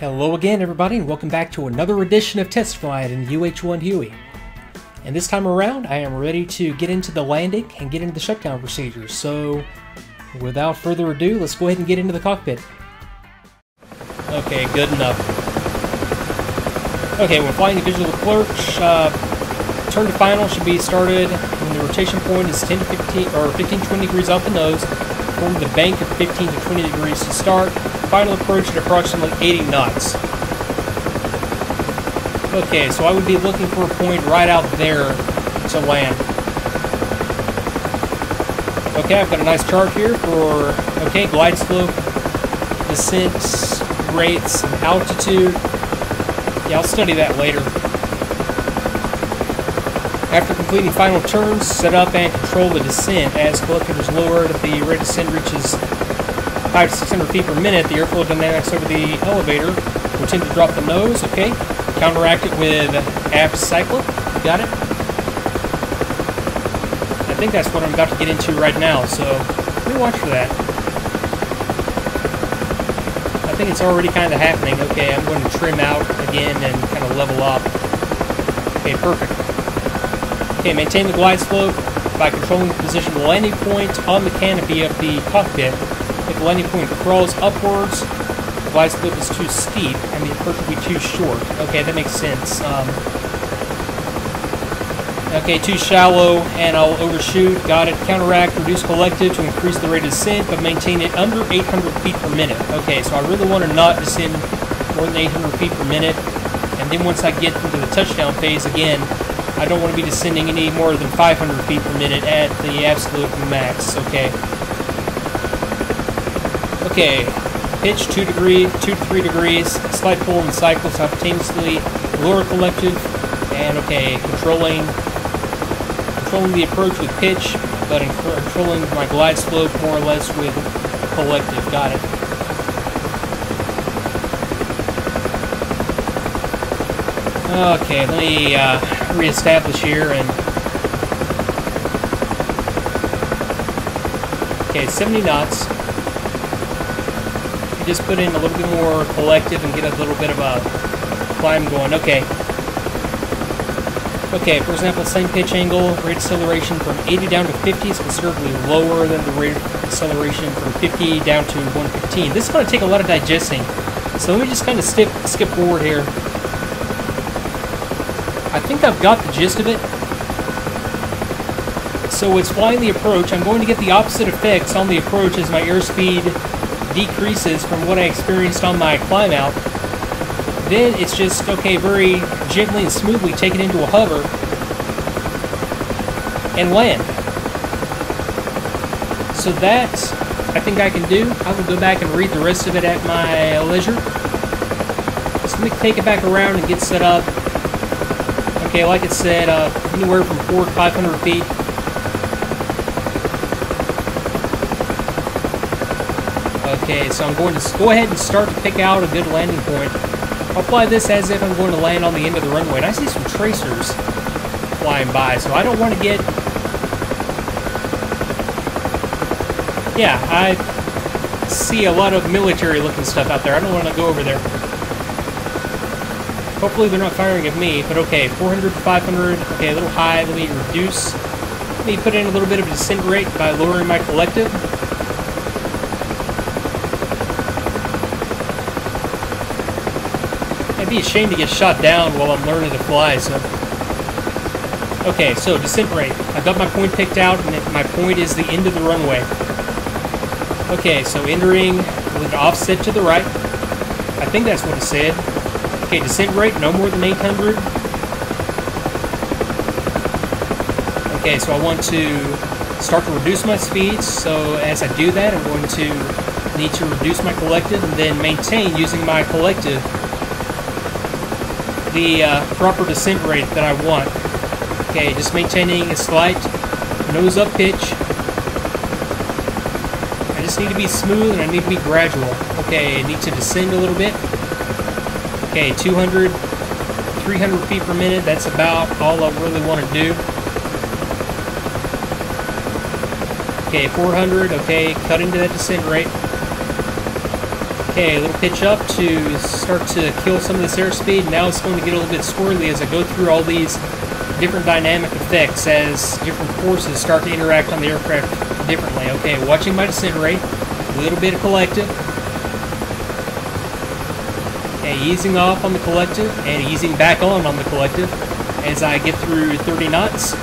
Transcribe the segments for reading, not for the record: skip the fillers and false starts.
Hello again, everybody, and welcome back to another edition of Test Flight in UH-1 Huey. And this time around, I am ready to get into the landing and get into the shutdown procedures. So, without further ado, let's go ahead and get into the cockpit. Okay, good enough. Okay, when flying the visual approach, turn to final should be started when the rotation point is 10 to 15 or 15 to 20 degrees off the nose. Form the bank of 15 to 20 degrees to start. Final approach at approximately 80 knots. Okay, so I would be looking for a point right out there to land. Okay, I've got a nice chart here for, glide slope, descent rates, and altitude. Yeah, I'll study that later. After completing final turns, set up and control the descent. As collector is lowered, the rate of descent reaches 500 to 600 feet per minute. The airflow dynamics over the elevator will tend to drop the nose. Okay, counteract it with aft cyclip. Got it. I think that's what I'm about to get into right now, so let me watch for that. I think it's already kind of happening. Okay, I'm going to trim out again and kind of level up. Okay, perfect. Okay, maintain the glide slope by controlling the position of the landing point on the canopy of the cockpit. If the landing point crawls upwards, the glide slope is too steep and the approach will be too short. Okay, that makes sense. Okay, too shallow and I'll overshoot. Got it. Counteract, reduce collective to increase the rate of descent, but maintain it under 800 feet per minute. Okay, so I really want to not descend more than 800 feet per minute. And then once I get into the touchdown phase again, I don't want to be descending any more than 500 feet per minute at the absolute max. Okay, pitch 2 to 3 degrees, slight pull in the cycle simultaneously, lower collective, and controlling the approach with pitch, but controlling my glide slope more or less with collective. Got it. Okay, let me reestablish here and 70 knots. Just put in a little bit more collective and get a little bit of a climb going. Okay, for example, same pitch angle, rate of acceleration from 80 down to 50 is considerably lower than the rate of acceleration from 50 down to 115. This is going to take a lot of digesting, so let me just kind of skip forward here. I think I've got the gist of it. So it's flying the approach. I'm going to get the opposite effects on the approach as my airspeed decreases from what I experienced on my climb out. Then it's just, very gently and smoothly take it into a hover and land. So that, I think I can do. I will go back and read the rest of it at my leisure. Just let me take it back around and get set up. Okay, like it said, anywhere from 400 to 500 feet. Okay, so I'm going to go ahead and start to pick out a good landing point. I'll fly this as if I'm going to land on the end of the runway. And I see some tracers flying by, so I don't want to get... Yeah, I see a lot of military-looking stuff out there. I don't want to go over there. Hopefully they're not firing at me, but 400 to 500, a little high. Let me reduce. Let me put in a little bit of a descent rate by lowering my collective. I'd be ashamed to get shot down while I'm learning to fly, so... Okay, so descent rate. I've got my point picked out, and my point is the end of the runway. Okay, so entering with an offset to the right. I think that's what it said. Okay, descent rate, no more than 800. Okay, so I want to start to reduce my speeds. So as I do that, I'm going to need to reduce my collective and then maintain using my collective the proper descent rate that I want. Okay, just maintaining a slight nose up pitch. I just need to be smooth and I need to be gradual. Okay, I need to descend a little bit. Okay, 200, 300 feet per minute, that's about all I really want to do. Okay, 400, okay, cut into that descent rate. Okay, a little pitch up to start to kill some of this airspeed. Now it's going to get a little bit squirrely as I go through all these different dynamic effects as different forces start to interact on the aircraft differently. Okay, watching my descent rate, a little bit of collective. Okay, easing off on the collective and easing back on the collective as I get through 30 knots.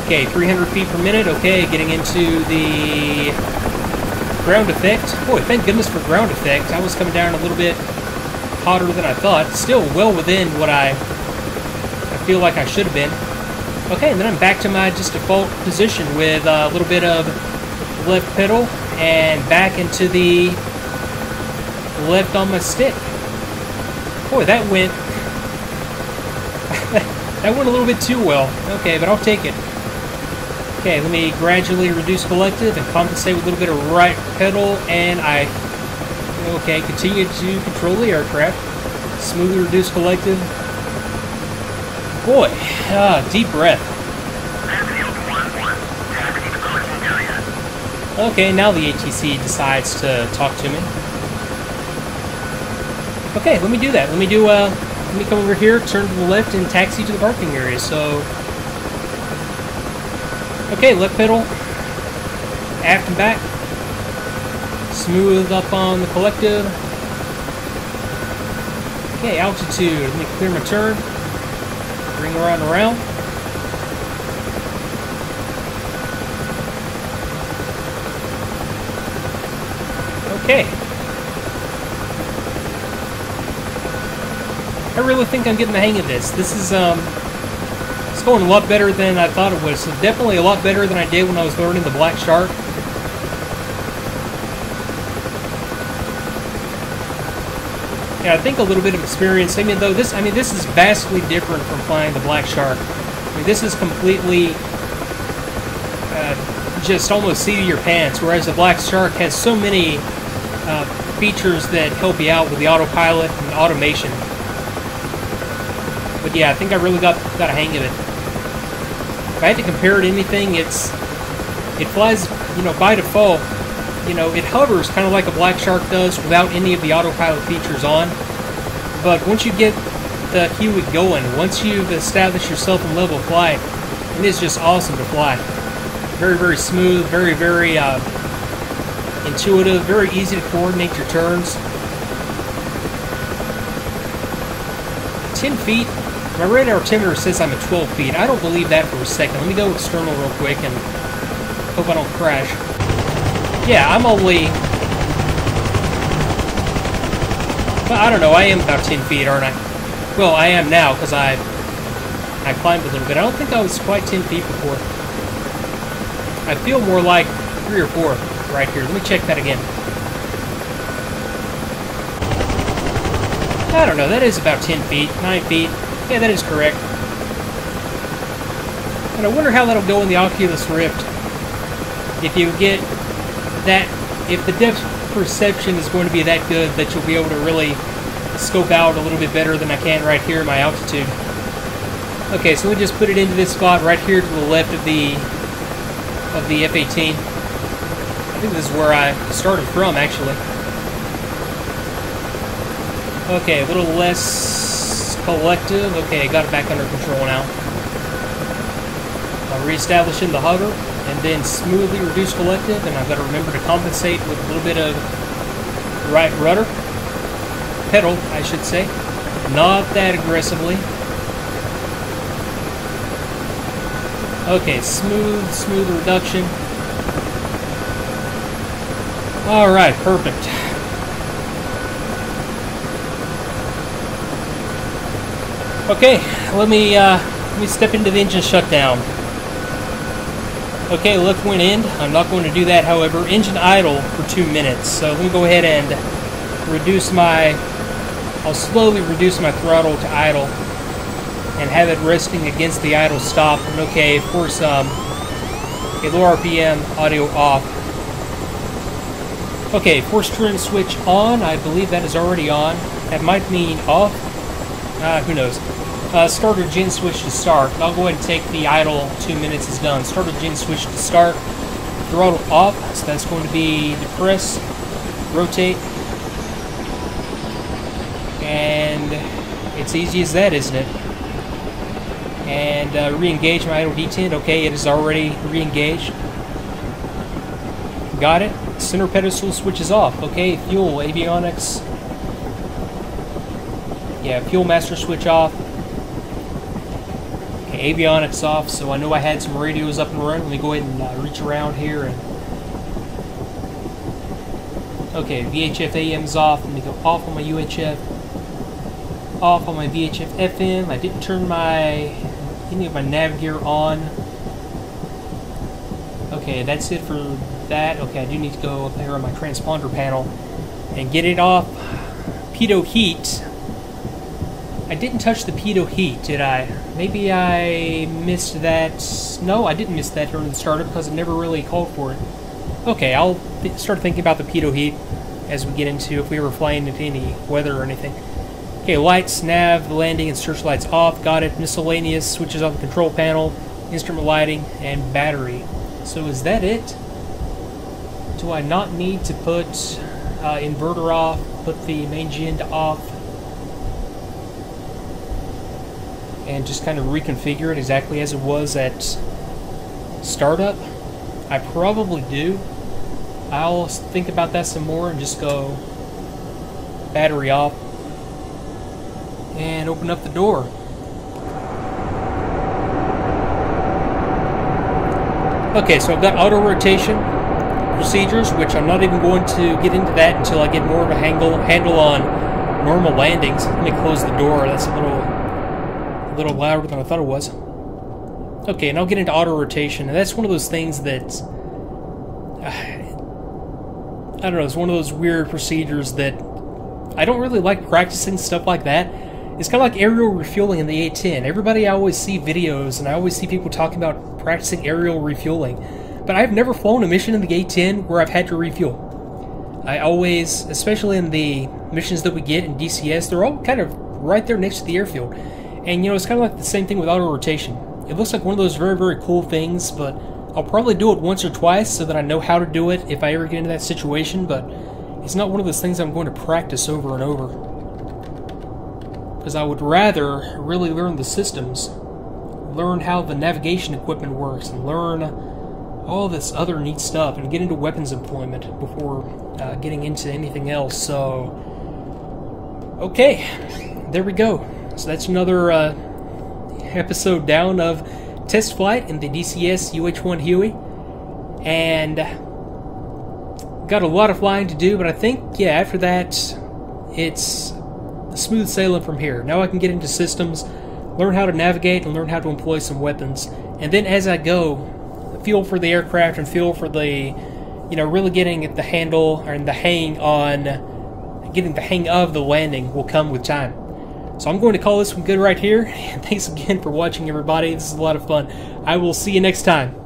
Okay, 300 feet per minute. Okay, getting into the ground effect. Boy, thank goodness for ground effect. I was coming down a little bit hotter than I thought. Still well within what I feel like I should have been. Okay, and then I'm back to my just default position with a little bit of left pedal and back into the left on my stick. Boy, that went that went a little bit too well. Okay, but I'll take it. Okay, let me gradually reduce collective and compensate with a little bit of right pedal, and okay, continue to control the aircraft. Smoothly reduce collective. Boy, deep breath. Okay, now the ATC decides to talk to me. Okay, let me do that. Let me come over here, turn to the left, and taxi to the parking area. So, okay, left pedal, aft and back, smooth up on the collective. Okay, altitude. Let me clear my turn, bring around and around. Okay. I really think I'm getting the hang of this. This is, it's going a lot better than I thought it was. So definitely a lot better than I did when I was learning the Black Shark. Yeah, I think a little bit of experience. I mean, this is vastly different from flying the Black Shark. I mean, this is completely just almost seat of your pants, whereas the Black Shark has so many features that help you out with the autopilot and automation. But yeah, I think I really got a hang of it. If I had to compare it to anything, it flies, by default, it hovers kind of like a Black Shark does without any of the autopilot features on. But once you get the Huey going, once you've established yourself in level flight, it is just awesome to fly. Very, very smooth, very, very intuitive, very easy to coordinate your turns. 10 feet. My radar altimeter says I'm at 12 feet. I don't believe that for a second. Let me go external real quick and hope I don't crash. Yeah, I'm only... Well, I don't know. I am about 10 feet, aren't I? Well, I am now because I climbed a little bit. I don't think I was quite 10 feet before. I feel more like 3 or 4 right here. Let me check that again. I don't know. That is about 10 feet, 9 feet. Yeah, that is correct. And I wonder how that'll go in the Oculus Rift. If you get that, if the depth perception is going to be that good that you'll be able to really scope out a little bit better than I can right here at my altitude. Okay, so we just put it into this spot right here to the left of the F-18. I think this is where I started from, actually. Okay, a little less collective. Okay, got it back under control now. I'm reestablishing the hover, and then smoothly reduce collective, and I've got to remember to compensate with a little bit of right rudder. Pedal, I should say. Not that aggressively. Okay, smooth reduction. Alright, perfect. Okay, let me step into the engine shutdown. Okay, left wing end. I'm not going to do that, however. Engine idle for 2 minutes. So let me go ahead and I'll slowly reduce my throttle to idle and have it resting against the idle stop. And okay, of course, low RPM, audio off. Okay, force trim switch on. I believe that is already on. That might mean off. Who knows? Starter gen switch to start. I'll go ahead and take the idle 2 minutes is done. Starter gen switch to start. Throttle off. So that's going to be depress. rotate, and it's easy as that, isn't it? And re-engage my idle detent. Okay, it is already re-engaged. Got it. Center pedestal switches off. Okay, fuel, avionics. Yeah, fuel master switch off. Okay, avionics off, so I know I had some radios up and running. Let me go ahead and reach around here and... Okay, VHF AM's off. Let me go off on my UHF. Off on my VHF FM. I didn't turn any of my nav gear on. Okay, that's it for that. Okay, I do need to go up there on my transponder panel and get it off. Pitot heat. I didn't touch the pitot heat, did I? Maybe I missed that. No, I didn't miss that during the startup because it never really called for it. Okay, I'll start thinking about the pitot heat as we get into if we were flying into any weather or anything. Okay, lights, nav, landing, and searchlights off. Got it. Miscellaneous, switches on the control panel, instrument lighting, and battery. So is that it? Do I not need to put inverter off, put the main gen off, and just kind of reconfigure it exactly as it was at startup? I probably do. I'll think about that some more and just go battery off and open up the door. Okay, so I've got auto rotation procedures, which I'm not even going to get into that until I get more of a handle on normal landings. Let me close the door. That's a little louder than I thought it was. Okay, and I'll get into auto rotation, and that's one of those things that I don't know, it's one of those weird procedures that I don't really like practicing stuff like that. It's kind of like aerial refueling in the A-10. I always see videos, and I always see people talking about practicing aerial refueling. But I've never flown a mission in the A-10 where I've had to refuel. I always, especially in the missions that we get in DCS, they're all kind of right there next to the airfield. And, you know, it's kind of like the same thing with auto rotation. It looks like one of those very, very cool things, but I'll probably do it once or twice so that I know how to do it if I ever get into that situation, but it's not one of those things I'm going to practice over and over. Because I would rather really learn the systems, learn how the navigation equipment works, and learn all this other neat stuff, and get into weapons employment before getting into anything else. So, okay, there we go. So that's another episode down of test flight in the DCS UH-1 Huey, and got a lot of flying to do, but I think, yeah, after that, it's smooth sailing from here. Now I can get into systems, learn how to navigate, and learn how to employ some weapons, and then as I go, feel for the aircraft and feel for the, you know, really getting at the handle or the hang on, getting the hang of the landing will come with time. So I'm going to call this one good right here. Thanks again for watching, everybody. This is a lot of fun. I will see you next time.